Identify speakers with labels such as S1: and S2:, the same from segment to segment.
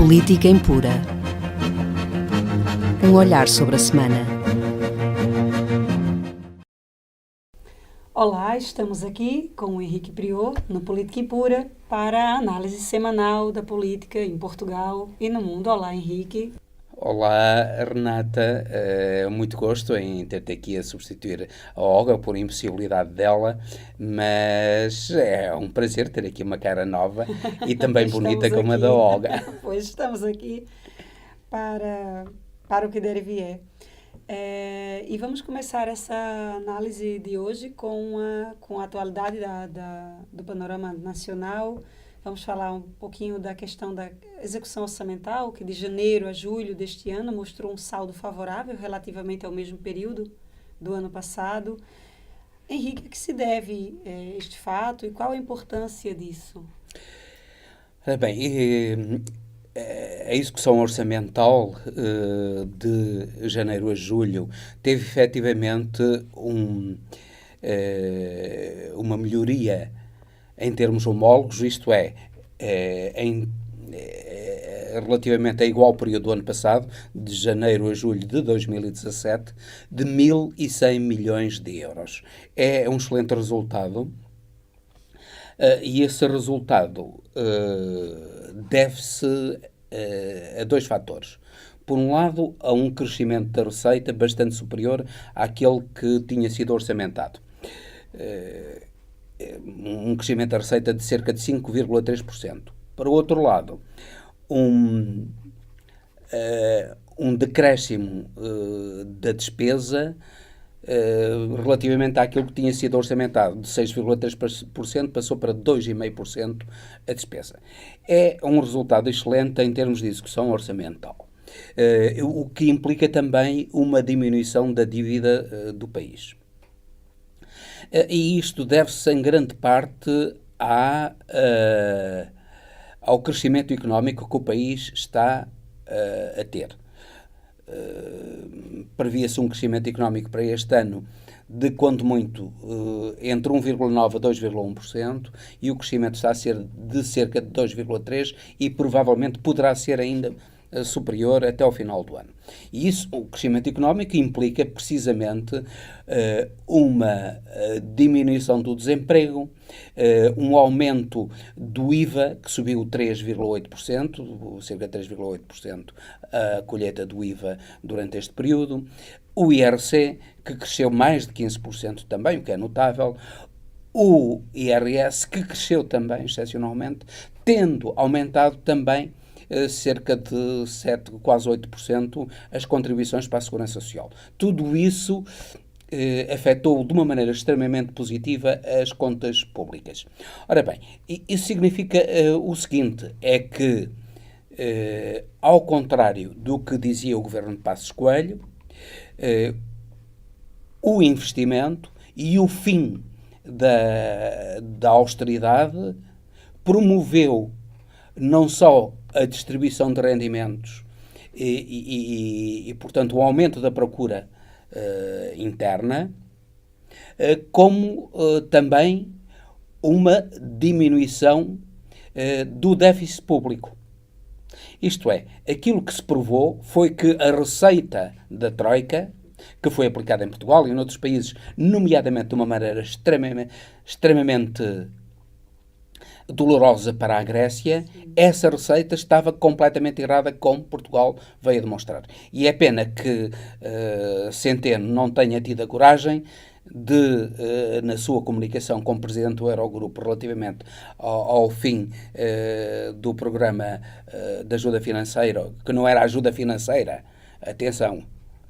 S1: Política em Pura. Um olhar sobre a semana.
S2: Olá, estamos aqui com o Henrique Prior, no Política em Pura, para a análise semanal da política em Portugal e no mundo. Olá, Henrique.
S3: Olá, Renata. Muito gosto em ter-te aqui a substituir a Olga por impossibilidade dela, mas é um prazer ter aqui uma cara nova e também bonita como a da Olga.
S2: Pois estamos aqui para o que der e vier. E vamos começar essa análise de hoje com a atualidade do panorama nacional. Vamos falar um pouquinho da questão da execução orçamental, que de janeiro a julho deste ano mostrou um saldo favorável relativamente ao mesmo período do ano passado. Henrique, a que se deve este fato e qual a importância disso?
S3: Bem, a execução orçamental de janeiro a julho teve efetivamente uma melhoria em termos homólogos, isto é, relativamente a igual período do ano passado, de janeiro a julho de 2017, de 1.100 milhões de euros. É um excelente resultado e esse resultado deve-se a dois fatores. Por um lado, a um crescimento da receita bastante superior àquele que tinha sido orçamentado. Um crescimento da receita de cerca de 5,3%. Para o outro lado, um decréscimo da despesa relativamente àquilo que tinha sido orçamentado, de 6,3% passou para 2,5% a despesa. É um resultado excelente em termos de execução orçamental, o que implica também uma diminuição da dívida do país. E isto deve-se em grande parte ao crescimento económico que o país está a ter. Previa-se um crescimento económico para este ano de, quanto muito, entre 1,9% a 2,1%, e o crescimento está a ser de cerca de 2,3% e provavelmente poderá ser ainda superior até ao final do ano. E isso, o crescimento económico, implica precisamente uma diminuição do desemprego, um aumento do IVA, que subiu 3,8%, cerca de 3,8% a colheita do IVA durante este período, o IRC, que cresceu mais de 15% também, o que é notável, o IRS, que cresceu também, excepcionalmente, tendo aumentado também cerca de 7, quase 8% as contribuições para a Segurança Social. Tudo isso afetou de uma maneira extremamente positiva as contas públicas. Ora bem, isso significa o seguinte, é que, ao contrário do que dizia o governo de Passos Coelho, o investimento e o fim da austeridade promoveu não só a distribuição de rendimentos e portanto, o aumento da procura interna, como também uma diminuição do déficit público. Isto é, aquilo que se provou foi que a receita da Troika, que foi aplicada em Portugal e noutros países, nomeadamente de uma maneira extremamente dolorosa para a Grécia, essa receita estava completamente errada, como Portugal veio a demonstrar. E é pena que Centeno não tenha tido a coragem de, na sua comunicação com o Presidente do Eurogrupo relativamente ao fim do programa de ajuda financeira, que não era ajuda financeira, atenção,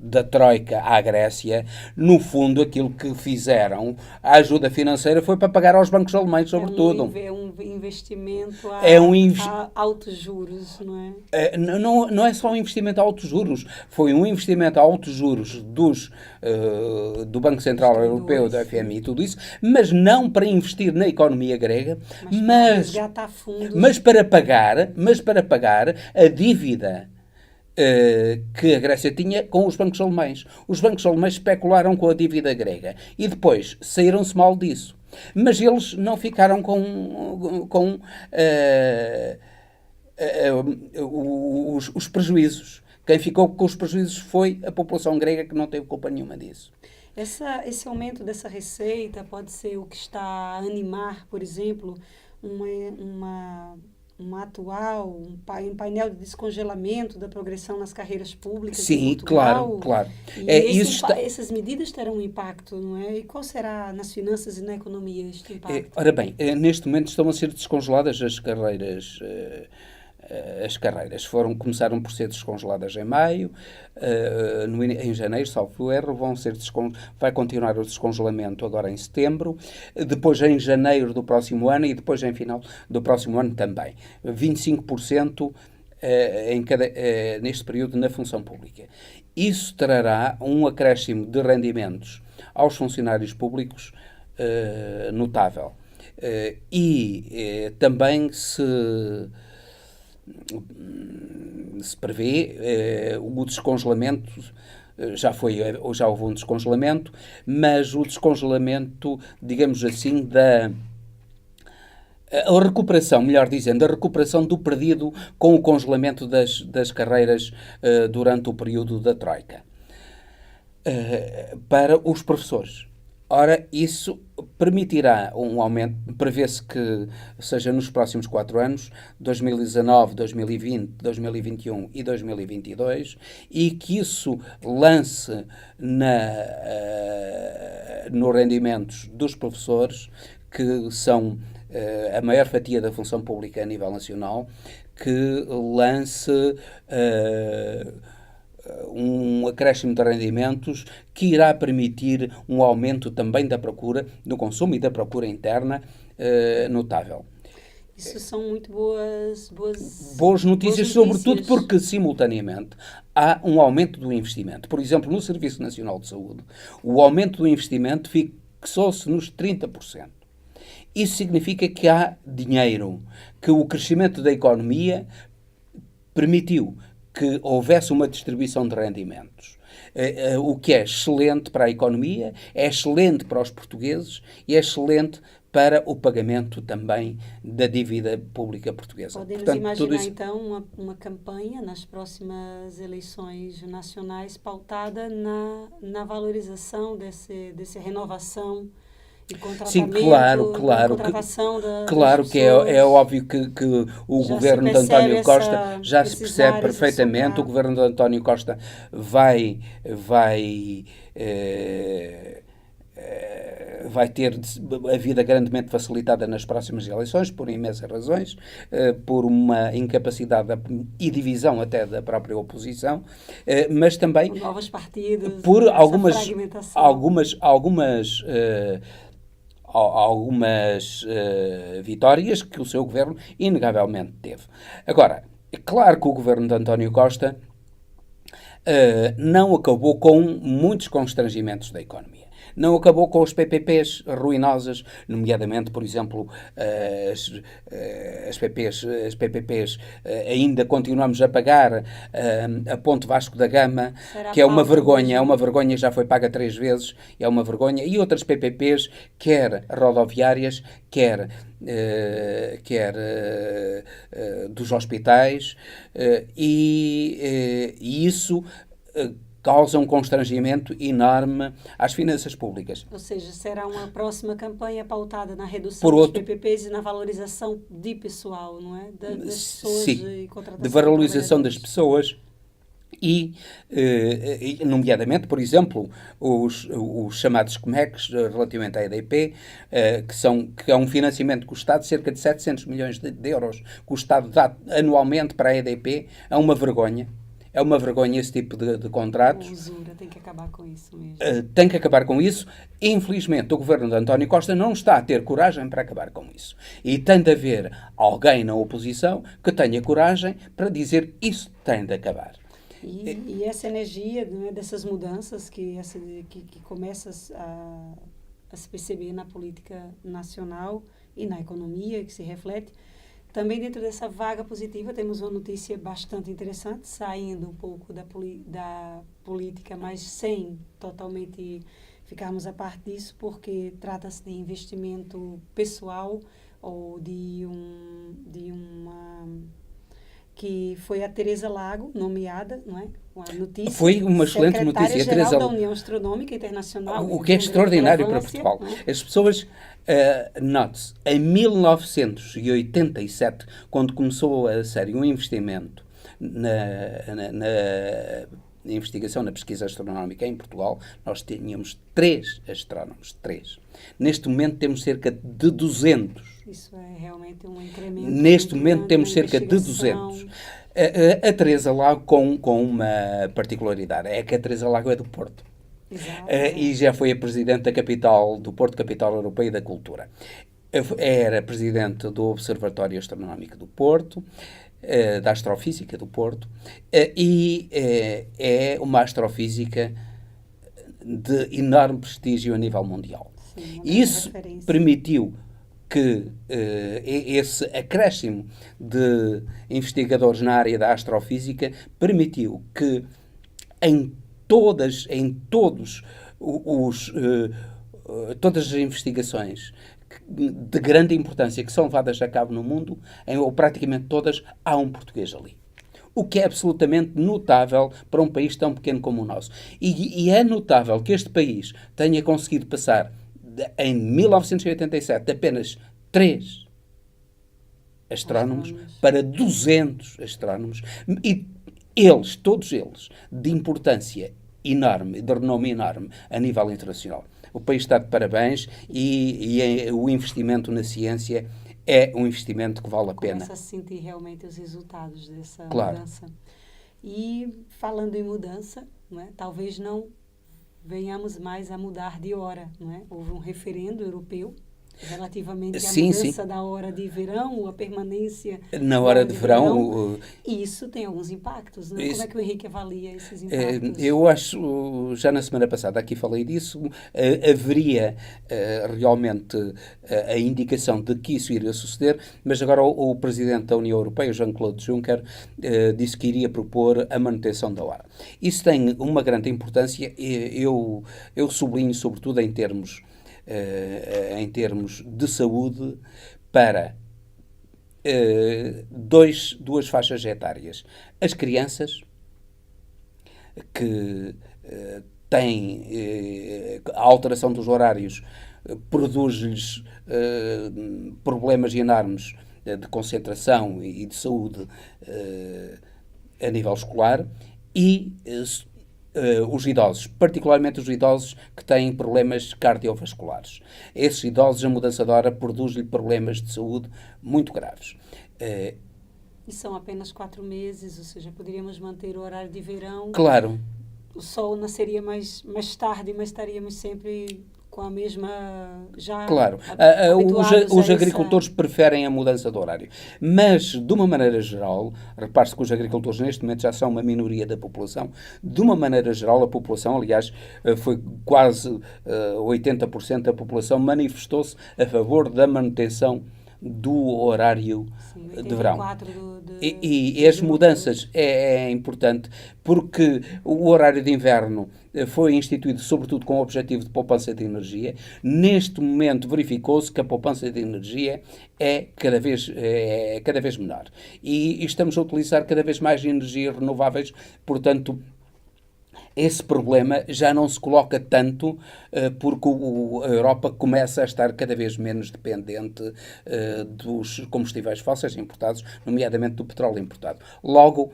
S3: da Troika à Grécia, no fundo aquilo que fizeram, a ajuda financeira foi para pagar aos bancos alemães, sobretudo.
S2: É um investimento a altos juros, não é?
S3: Não é só um investimento a altos juros, foi um investimento a altos juros do Banco Central Europeu, do FMI e tudo isso, mas não para investir na economia grega, mas para pagar a dívida que a Grécia tinha com os bancos alemães. Os bancos alemães especularam com a dívida grega e depois saíram-se mal disso. Mas eles não ficaram com os prejuízos. Quem ficou com os prejuízos foi a população grega, que não teve culpa nenhuma disso.
S2: Esse aumento dessa receita pode ser o que está a animar, por exemplo, um painel de descongelamento da progressão nas carreiras públicas em
S3: Sim,
S2: Portugal.
S3: claro.
S2: E
S3: Isso
S2: essas medidas terão um impacto, não é? E qual será nas finanças e na economia este impacto?
S3: Ora bem, neste momento estão a ser descongeladas as carreiras. As carreiras começaram por ser descongeladas em maio, em janeiro, salvo erro, vai continuar o descongelamento agora em setembro, depois em janeiro do próximo ano e depois em final do próximo ano também. 25% neste período na função pública. Isso trará um acréscimo de rendimentos aos funcionários públicos notável. Também se prevê o descongelamento, já houve um descongelamento, mas o descongelamento, digamos assim, a recuperação, melhor dizendo, a recuperação do perdido com o congelamento das carreiras durante o período da Troika. Para os professores. Ora, isso permitirá um aumento, prevê-se que seja nos próximos 4 anos, 2019, 2020, 2021 e 2022, e que isso lance nos rendimentos dos professores, que são a maior fatia da função pública a nível nacional, que lance um acréscimo de rendimentos que irá permitir um aumento também da procura, do consumo e da procura interna notável.
S2: Isso são muito boas
S3: notícias, sobretudo porque, simultaneamente, há um aumento do investimento. Por exemplo, no Serviço Nacional de Saúde, o aumento do investimento fixou-se nos 30%. Isso significa que há dinheiro, que o crescimento da economia permitiu que houvesse uma distribuição de rendimentos, o que é excelente para a economia, é excelente para os portugueses e é excelente para o pagamento também da dívida pública portuguesa.
S2: Podemos imaginar, então, uma campanha nas próximas eleições nacionais pautada na valorização dessa renovação e contratamento,
S3: sim, claro que é óbvio que o governo de António Costa já se percebe perfeitamente. O governo de António Costa vai ter a vida grandemente facilitada nas próximas eleições, por imensas razões, por uma incapacidade e divisão até da própria oposição, mas também
S2: por novos partidos,
S3: por algumas vitórias que o seu governo inegavelmente teve. Agora, é claro que o governo de António Costa não acabou com muitos constrangimentos da economia. Não acabou com as PPPs ruinosas, nomeadamente, por exemplo, as PPPs ainda continuamos a pagar a Ponte Vasco da Gama, que é uma vergonha, já foi paga 3 vezes, é uma vergonha, e outras PPPs, quer rodoviárias, quer dos hospitais, e isso causa um constrangimento enorme às finanças públicas.
S2: Ou seja, será uma próxima campanha pautada na redução dos PPPs e na valorização de pessoal, não é? Das pessoas e contratação
S3: de valorização das pessoas e, nomeadamente, por exemplo, os chamados COMECs, relativamente à EDP, que é um financiamento que o Estado, cerca de 700 milhões de euros, que o Estado dá anualmente para a EDP, é uma vergonha. É uma vergonha esse tipo de contratos.
S2: A usura tem que acabar com isso mesmo.
S3: Tem que acabar com isso. Infelizmente, o governo de António Costa não está a ter coragem para acabar com isso. E tem de haver alguém na oposição que tenha coragem para dizer isso tem de acabar.
S2: E essa energia, né, dessas mudanças que começa a se perceber na política nacional e na economia, que se reflete. Também dentro dessa vaga positiva temos uma notícia bastante interessante, saindo um pouco da política, mas sem totalmente ficarmos a parte disso, porque trata-se de investimento pessoal ou de que foi a Teresa Lago, nomeada, não é? Com a notícia.
S3: Foi uma excelente notícia. A
S2: Secretária-geral
S3: Teresa...
S2: da União Astronómica Internacional.
S3: O que é extraordinário para Portugal. As pessoas, note-se, em 1987, quando começou a sério um investimento na investigação, na pesquisa astronómica em Portugal, nós tínhamos 3 astrónomos, 3. Neste momento temos cerca de 200.
S2: Isso é realmente um incremento.
S3: Neste momento temos cerca de 200. A Teresa Lago com uma particularidade, é que a Teresa Lago é do Porto.
S2: Exato.
S3: E já foi a Presidente da capital do Porto, capital europeia da cultura. Era Presidente do Observatório Astronómico do Porto, da Astrofísica do Porto, e é uma astrofísica de enorme prestígio a nível mundial.
S2: Sim,
S3: Isso
S2: referência.
S3: permitiu que esse acréscimo de investigadores na área da astrofísica permitiu que todas as investigações de grande importância que são levadas a cabo no mundo, ou praticamente todas, há um português ali. O que é absolutamente notável para um país tão pequeno como o nosso. E é notável que este país tenha conseguido passar, em 1987, de apenas 3 astrónomos para 200 astrónomos, e eles, todos eles, de importância enorme, de renome enorme a nível internacional. O país está de parabéns e o investimento na ciência é um investimento que vale a pena.
S2: Começa a sentir realmente os resultados dessa
S3: Claro.
S2: mudança. E falando em mudança, não é? Talvez não venhamos mais a mudar de hora, não é? Houve um referendo europeu relativamente à
S3: Sim,
S2: mudança
S3: sim.
S2: da hora de verão, a permanência
S3: Na
S2: da
S3: hora de verão,
S2: E isso tem alguns impactos, né? Como é que o Henrique avalia esses impactos?
S3: eu acho, já na semana passada aqui falei disso, haveria realmente a indicação de que isso iria suceder, mas agora o Presidente da União Europeia, Jean-Claude Juncker, disse que iria propor a manutenção da hora. Isso tem uma grande importância, eu sublinho sobretudo em termos de saúde para duas faixas etárias. As crianças, que têm a alteração dos horários, produz-lhes problemas enormes de concentração e de saúde a nível escolar, e os idosos, particularmente os idosos que têm problemas cardiovasculares. Esses idosos, a mudança de hora produz-lhe problemas de saúde muito graves.
S2: E são apenas 4 meses, ou seja, poderíamos manter o horário de verão.
S3: Claro.
S2: O sol nasceria mais tarde, mas estaríamos sempre com a mesma... já
S3: Claro.
S2: habituados
S3: Os
S2: a
S3: agricultores preferem a mudança de horário. Mas, de uma maneira geral, repare-se que os agricultores neste momento já são uma minoria da população. De uma maneira geral, a população, aliás, foi quase 80% da população, manifestou-se a favor da manutenção do horário de verão. E as mudanças é importante, porque o horário de inverno foi instituído sobretudo com o objetivo de poupança de energia. Neste momento verificou-se que a poupança de energia é cada vez menor. E estamos a utilizar cada vez mais energias renováveis, portanto, esse problema já não se coloca tanto, porque a Europa começa a estar cada vez menos dependente dos combustíveis fósseis importados, nomeadamente do petróleo importado. Logo,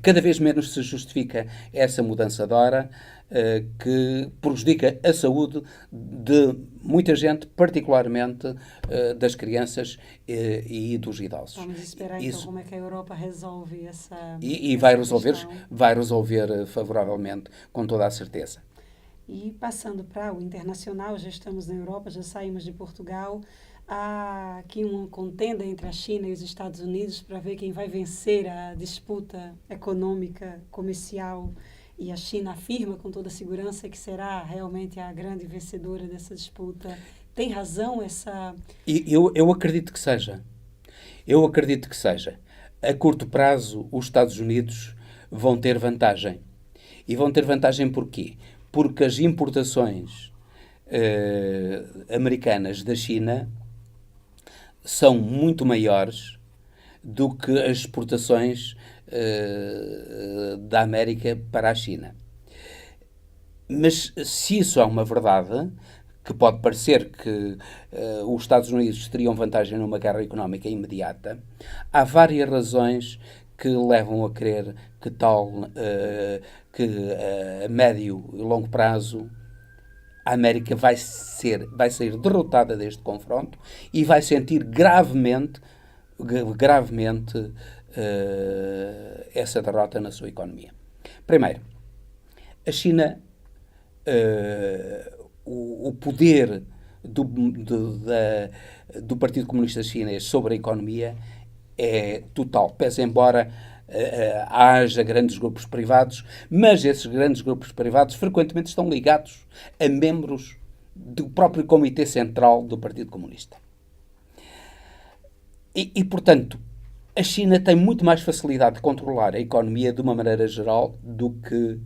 S3: cada vez menos se justifica essa mudança de hora, que prejudica a saúde de muita gente, particularmente das crianças e dos idosos.
S2: Vamos esperar então como é que a Europa resolve essa
S3: E
S2: questão.
S3: vai resolver favoravelmente, com toda a certeza.
S2: E passando para o internacional, já estamos na Europa, já saímos de Portugal. Há aqui uma contenda entre a China e os Estados Unidos para ver quem vai vencer a disputa econômica, comercial. E a China afirma com toda segurança que será realmente a grande vencedora dessa disputa. Tem razão essa...
S3: Eu acredito que seja. Eu acredito que seja. A curto prazo, os Estados Unidos vão ter vantagem. E vão ter vantagem porquê? Porque as importações americanas da China são muito maiores do que as exportações da América para a China. Mas se isso é uma verdade, que pode parecer que os Estados Unidos teriam vantagem numa guerra económica imediata, há várias razões que levam a crer que que a médio e longo prazo a América vai sair derrotada deste confronto e vai sentir gravemente essa derrota na sua economia. Primeiro, a China, o poder do Partido Comunista Chinês sobre a economia é total, pese embora haja grandes grupos privados, mas esses grandes grupos privados frequentemente estão ligados a membros do próprio Comitê Central do Partido Comunista. Portanto, a China tem muito mais facilidade de controlar a economia de uma maneira geral do que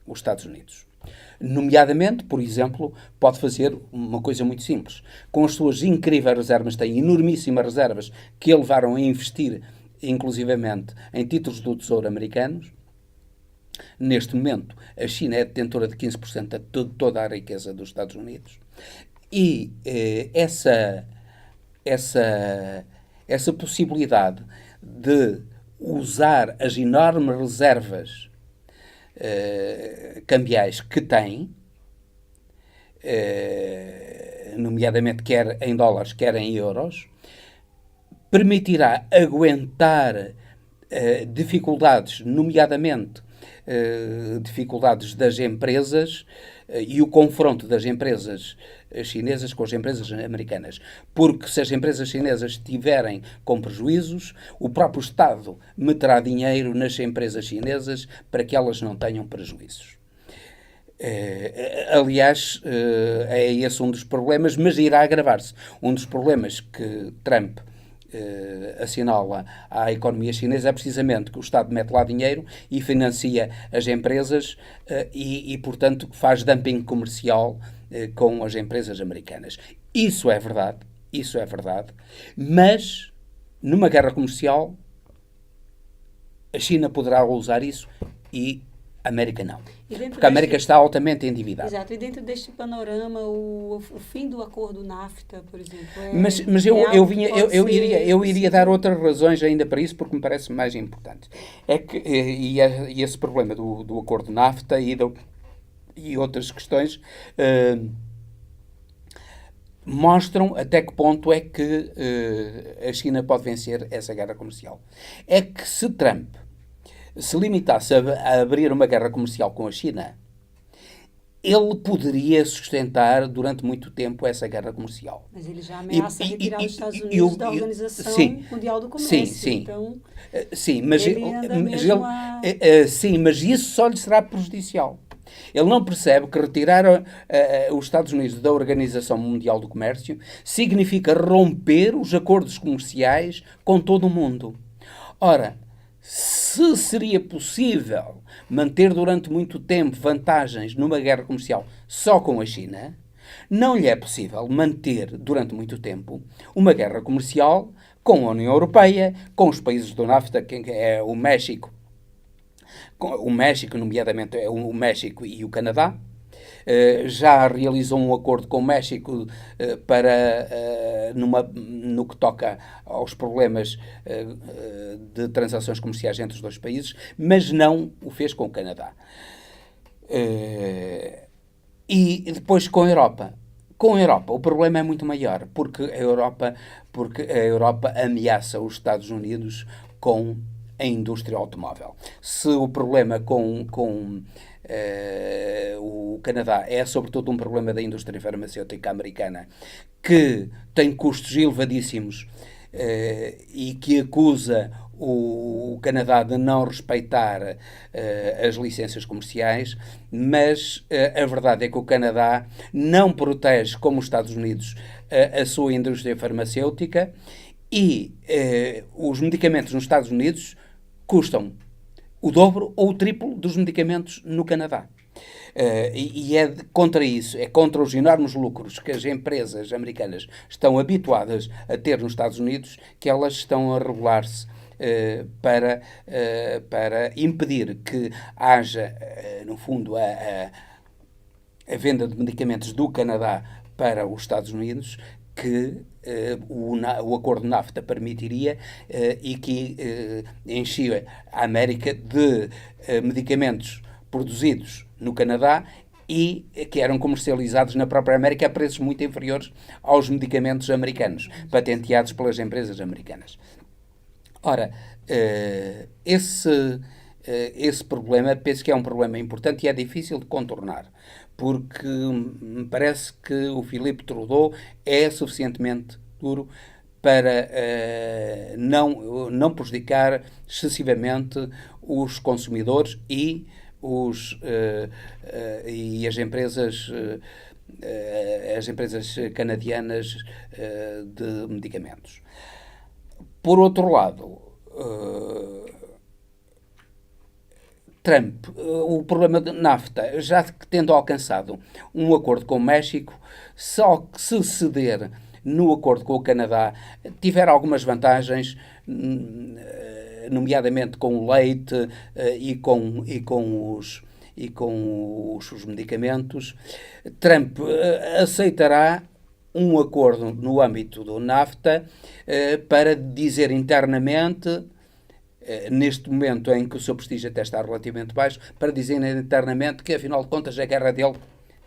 S3: os Estados Unidos. Nomeadamente, por exemplo, pode fazer uma coisa muito simples. Com as suas incríveis reservas, tem enormíssimas reservas que a levaram a investir, inclusivamente, em títulos do Tesouro americanos. Neste momento, a China é detentora de 15% de toda a riqueza dos Estados Unidos. E essa possibilidade de usar as enormes reservas cambiais que tem, nomeadamente quer em dólares, quer em euros, permitirá aguentar dificuldades, nomeadamente dificuldades das empresas e o confronto das empresas chinesas com as empresas americanas. Porque se as empresas chinesas estiverem com prejuízos, o próprio Estado meterá dinheiro nas empresas chinesas para que elas não tenham prejuízos. Aliás, é esse um dos problemas, mas irá agravar-se. Um dos problemas que Trump assinala à economia chinesa é precisamente que o Estado mete lá dinheiro e financia as empresas portanto, faz dumping comercial com as empresas americanas. Isso é verdade, mas numa guerra comercial a China poderá usar isso e a América não. Porque a América está altamente endividada.
S2: Exato. E dentro deste panorama, o fim do acordo NAFTA, por exemplo...
S3: Mas eu iria dar outras razões ainda para isso, porque me parece mais importante. É que e esse problema do acordo NAFTA e outras questões mostram até que ponto é que a China pode vencer essa guerra comercial. É que se Trump se limitasse a abrir uma guerra comercial com a China, ele poderia sustentar durante muito tempo essa guerra comercial.
S2: Mas ele já ameaça retirar os Estados Unidos da Organização Mundial do Comércio.
S3: Sim.
S2: Então,
S3: mas isso só lhe será prejudicial. Ele não percebe que retirar os Estados Unidos da Organização Mundial do Comércio significa romper os acordos comerciais com todo o mundo. Ora, se seria possível manter durante muito tempo vantagens numa guerra comercial só com a China, não lhe é possível manter durante muito tempo uma guerra comercial com a União Europeia, com os países do NAFTA, que é o México, nomeadamente é o México e o Canadá. Já realizou um acordo com o México no que toca aos problemas de transações comerciais entre os dois países, mas não o fez com o Canadá. E depois com a Europa. Com a Europa o problema é muito maior, porque a Europa ameaça os Estados Unidos com a indústria automóvel. Se o problema com o Canadá é sobretudo um problema da indústria farmacêutica americana, que tem custos elevadíssimos e que acusa o Canadá de não respeitar as licenças comerciais, mas a verdade é que o Canadá não protege, como os Estados Unidos, a sua indústria farmacêutica, e os medicamentos nos Estados Unidos custam o dobro ou o triplo dos medicamentos no Canadá. E é contra isso, é contra os enormes lucros que as empresas americanas estão habituadas a ter nos Estados Unidos que elas estão a rebelar-se para impedir que haja, no fundo, a venda de medicamentos do Canadá para os Estados Unidos, que o acordo NAFTA permitiria e que enchia a América de medicamentos produzidos no Canadá e que eram comercializados na própria América a preços muito inferiores aos medicamentos americanos, patenteados pelas empresas americanas. Ora, esse problema, penso que é um problema importante e é difícil de contornar, porque me parece que o Philippe Trudeau é suficientemente duro para não prejudicar excessivamente os consumidores e as empresas canadianas de medicamentos. Por outro lado, Trump, o problema de NAFTA, já que tendo alcançado um acordo com o México, só que se ceder no acordo com o Canadá, tiver algumas vantagens, nomeadamente com o leite e com os medicamentos, Trump aceitará um acordo no âmbito do NAFTA para dizer internamente, neste momento em que o seu prestígio até está relativamente baixo, para dizer internamente que, afinal de contas, a guerra dele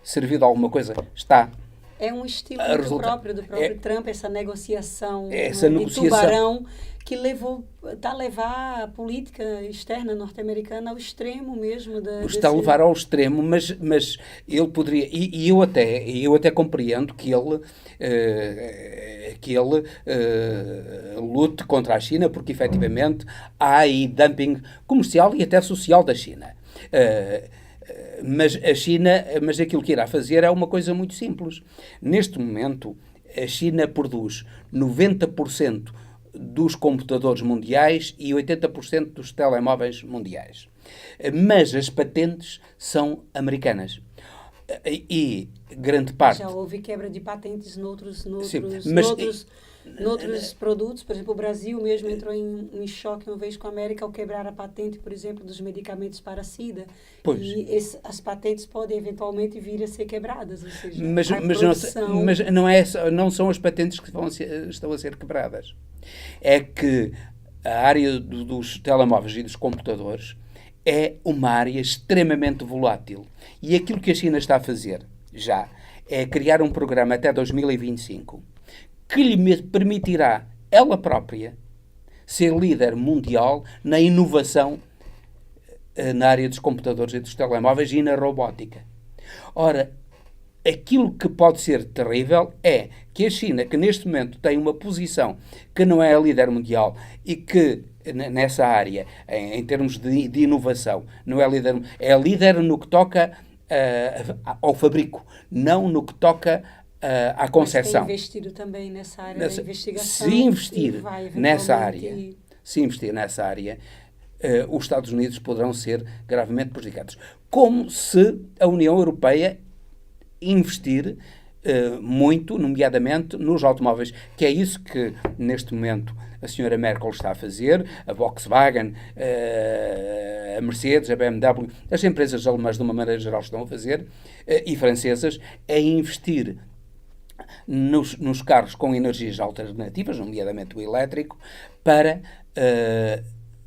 S3: serviu de alguma coisa. Está.
S2: É um estilo muito próprio do próprio Trump, essa negociação
S3: de
S2: tubarão que está a levar a política externa norte-americana ao extremo mesmo.
S3: Está a levar ao extremo, mas ele poderia... E eu até compreendo que ele lute contra a China, porque efetivamente há aí dumping comercial e até social da China. Mas aquilo que irá fazer é uma coisa muito simples. Neste momento, a China produz 90% dos computadores mundiais e 80% dos telemóveis mundiais. Mas as patentes são americanas. E grande parte...
S2: Já houve quebra de patentes noutros
S3: Noutros
S2: produtos, por exemplo, o Brasil mesmo entrou em choque uma vez com a América ao quebrar a patente, por exemplo, dos medicamentos para a SIDA.
S3: Pois.
S2: E as patentes podem eventualmente vir a ser quebradas, ou seja,
S3: mas não são as patentes que estão a ser quebradas. É que a área dos telemóveis e dos computadores é uma área extremamente volátil. E aquilo que a China está a fazer já é criar um programa até 2025 que lhe permitirá, ela própria, ser líder mundial na inovação na área dos computadores e dos telemóveis e na robótica. Ora, aquilo que pode ser terrível é que a China, que neste momento tem uma posição que não é a líder mundial e que nessa área, em termos de inovação, não é líder, é líder no que toca ao fabrico, não no que toca à concepção.
S2: Mas tem investido também nessa área da investigação.
S3: Se investir nessa área, os Estados Unidos poderão ser gravemente prejudicados. Como se a União Europeia investir muito, nomeadamente, nos automóveis, que é isso que, neste momento, a senhora Merkel está a fazer, a Volkswagen, a Mercedes, a BMW, as empresas alemãs, de uma maneira geral, estão a fazer, e francesas, é investir nos carros com energias alternativas, nomeadamente o elétrico, para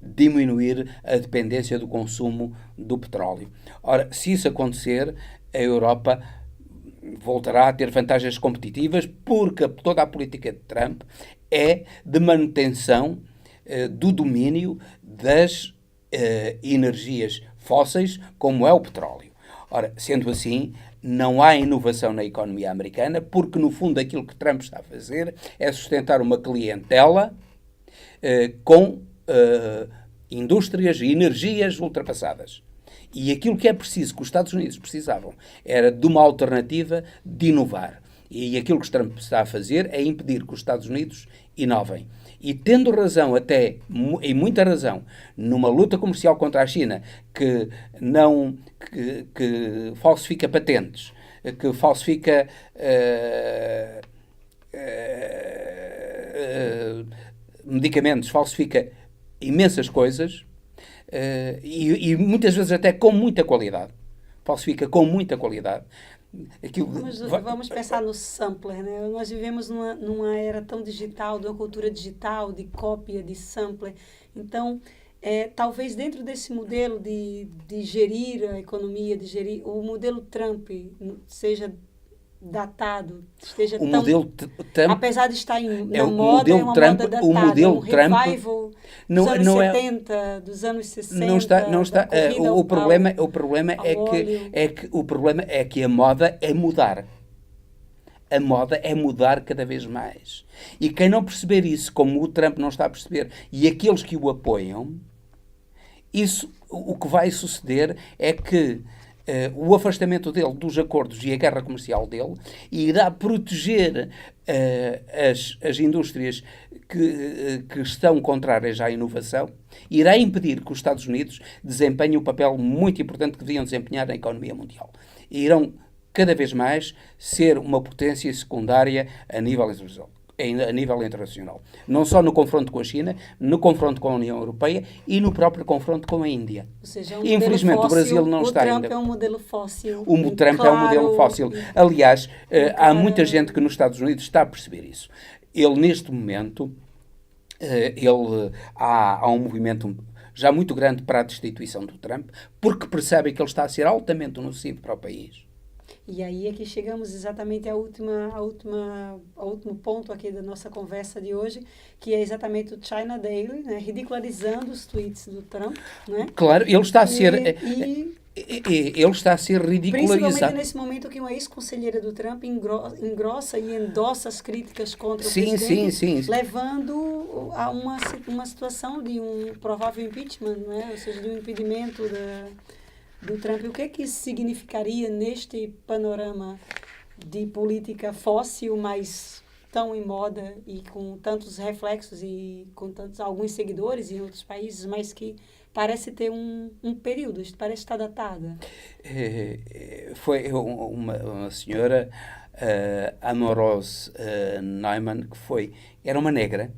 S3: diminuir a dependência do consumo do petróleo. Ora, se isso acontecer, a Europa voltará a ter vantagens competitivas, porque toda a política de Trump é de manutenção do domínio das energias fósseis, como é o petróleo. Ora, sendo assim, não há inovação na economia americana, porque, no fundo, aquilo que Trump está a fazer é sustentar uma clientela com indústrias e energias ultrapassadas. E aquilo que é preciso, que os Estados Unidos precisavam, era de uma alternativa de inovar. E aquilo que Trump está a fazer é impedir que os Estados Unidos inovem. E tendo razão, até em muita razão, numa luta comercial contra a China que não que falsifica patentes, que falsifica medicamentos, falsifica imensas coisas e muitas vezes até com muita qualidade. Falsifica com muita qualidade.
S2: Vamos pensar no sampler, né? Nós vivemos numa era tão digital, de uma cultura digital, de cópia, de sampler. Então, talvez dentro desse modelo de gerir a economia, de gerir o modelo Trump seja datado, esteja
S3: o
S2: tão...
S3: modelo Trump,
S2: apesar de estar na moda, é uma
S3: Trump,
S2: moda datada,
S3: o modelo Trump,
S2: revival dos anos 70, dos anos 60,
S3: não está. O problema é que a moda é mudar. A moda é mudar cada vez mais. E quem não perceber isso, como o Trump não está a perceber, e aqueles que o apoiam, o que vai suceder é que o afastamento dele dos acordos e a guerra comercial dele irá proteger as indústrias que estão contrárias à inovação, irá impedir que os Estados Unidos desempenhem o papel muito importante que deviam desempenhar na economia mundial. E irão cada vez mais ser uma potência secundária a nível internacional. Não só no confronto com a China, no confronto com a União Europeia e no próprio confronto com a Índia.
S2: Ou seja,
S3: Infelizmente,
S2: fóssil,
S3: o Brasil não está ainda.
S2: O Trump é um modelo fóssil.
S3: O Trump é um modelo fóssil. Aliás, há muita gente que nos Estados Unidos está a perceber isso. Ele, neste momento, há um movimento já muito grande para a destituição do Trump, porque percebem que ele está a ser altamente nocivo para o país.
S2: E aí é que chegamos exatamente ao último ponto aqui da nossa conversa de hoje, que é exatamente o China Daily, né, ridicularizando os tweets do Trump, né?
S3: Claro, ele está a ser ele está a ser ridicularizado.
S2: Principalmente nesse momento que uma ex-conselheira do Trump engrossa e endossa as críticas contra o presidente,
S3: sim.
S2: levando a uma situação de um provável impeachment, né? Ou seja, de um impedimento do Trump. O que é que isso significaria neste panorama de política fóssil, mas tão em moda e com tantos reflexos e com alguns seguidores em outros países, mas que parece ter um período, parece estar datada?
S3: Foi uma senhora, Amorose Neumann, era uma negra,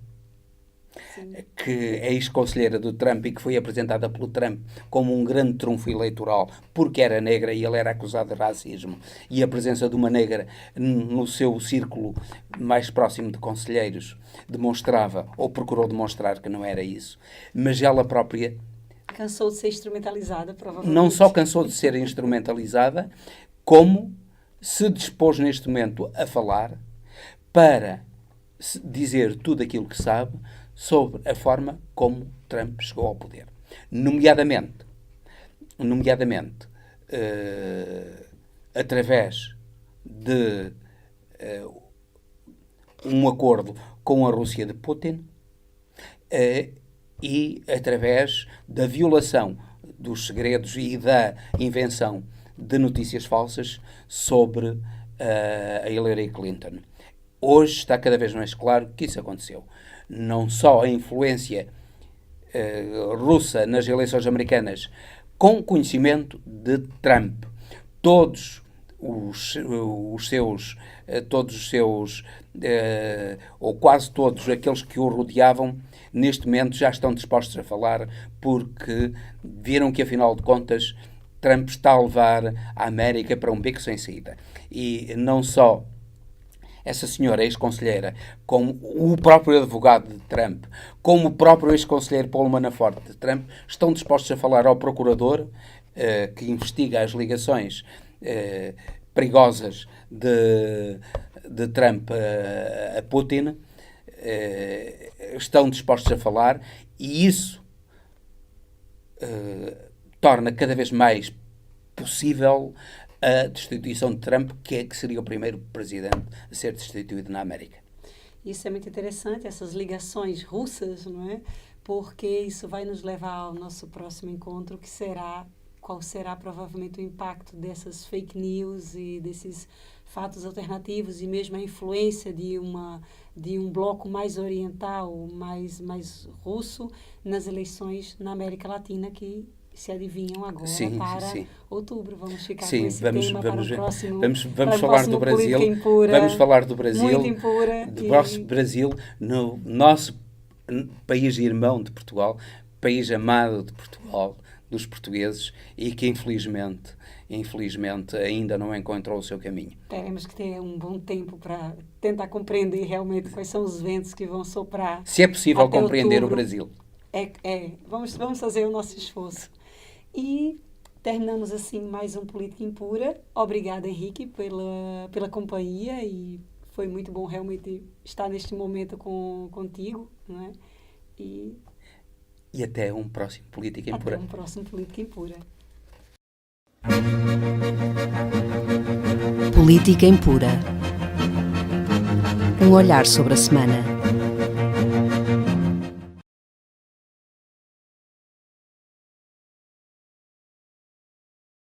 S3: sim, que é ex-conselheira do Trump e que foi apresentada pelo Trump como um grande trunfo eleitoral porque era negra e ele era acusado de racismo, e a presença de uma negra no seu círculo mais próximo de conselheiros demonstrava, ou procurou demonstrar, que não era isso, mas ela própria
S2: cansou de ser instrumentalizada, provavelmente.
S3: Não só cansou de ser instrumentalizada, como se dispôs neste momento a falar para dizer tudo aquilo que sabe sobre a forma como Trump chegou ao poder. Nomeadamente através de um acordo com a Rússia de Putin, e através da violação dos segredos e da invenção de notícias falsas sobre a Hillary Clinton. Hoje está cada vez mais claro que isso aconteceu. Não só a influência russa nas eleições americanas, com conhecimento de Trump. Todos os seus, ou quase todos aqueles que o rodeavam, neste momento já estão dispostos a falar, porque viram que, afinal de contas, Trump está a levar a América para um beco sem saída. E não só essa senhora ex-conselheira, como o próprio advogado de Trump, como o próprio ex-conselheiro Paul Manafort de Trump, estão dispostos a falar ao procurador que investiga as ligações perigosas de Trump a Putin, estão dispostos a falar, e isso torna cada vez mais possível a destituição de Trump, que seria o primeiro presidente a ser destituído na América.
S2: Isso é muito interessante, essas ligações russas, não é? Porque isso vai nos levar ao nosso próximo encontro, qual será provavelmente o impacto dessas fake news e desses fatos alternativos e mesmo a influência de um bloco mais oriental, mais russo, nas eleições na América Latina que se adivinham agora para outubro. Vamos ficar com esse tema para o próximo.
S3: Vamos falar do Brasil. Vamos falar do Brasil.
S2: Muito impura.
S3: Do nosso Brasil, no nosso país irmão de Portugal, país amado de Portugal, dos portugueses, e que infelizmente ainda não encontrou o seu caminho.
S2: Teremos que ter um bom tempo para tentar compreender realmente quais são os ventos que vão soprar.
S3: Se é possível compreender
S2: outubro.
S3: o Brasil.
S2: Vamos fazer o nosso esforço. E terminamos assim mais um Política Impura. Obrigada, Henrique, pela companhia, e foi muito bom realmente estar neste momento contigo, não é?
S3: E até um próximo Política Impura.
S2: Até um próximo Política Impura.
S1: Política Impura. Um olhar sobre a semana.